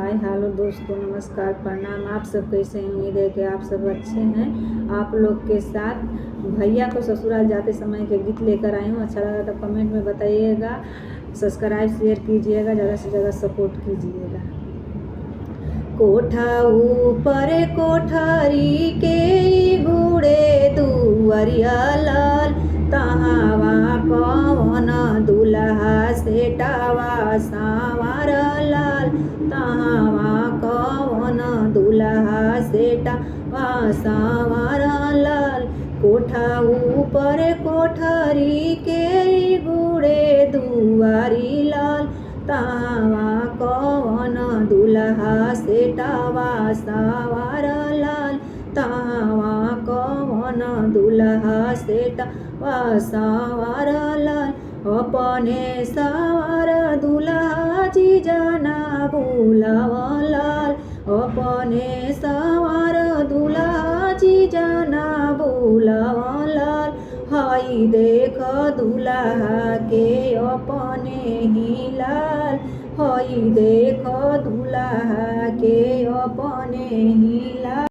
Hi hello दोस्तों, नमस्कार, प्रणाम। आप सब कैसे हैं? उम्मीद है कि आप सब अच्छे हैं। आप लोग के साथ भैया को ससुराल जाते समय के गीत लेकर आई हूँ। अच्छा लगा तो कमेंट में बताइएगा, सब्सक्राइब शेयर कीजिएगा, ज़्यादा से ज़्यादा सपोर्ट कीजिएगा। कोठा ऊपर कोठरी के गुड़े दुआरिया लाल, तहावा कौन दुल्हा सेटावा सांवर लाल, तहावा कौन दुल्हा सेटावा सांवर लाल। कोठा ऊपर कोठरी के गुड़े दुआरी लाल, तहावा कौन दुल्हा सेटावा सांवर लाल, तहावा कौन दुल्हा सेटावा सांवर लाल। अपने सांवर दुल्हा जी जाना बुलावा लाल, अपने सांवर दुल्हा जी जाना बुलावा लाल। हाई देख दुल्हा के अपने ही लाल, हई देख दुल्हा के अपने ही लाल।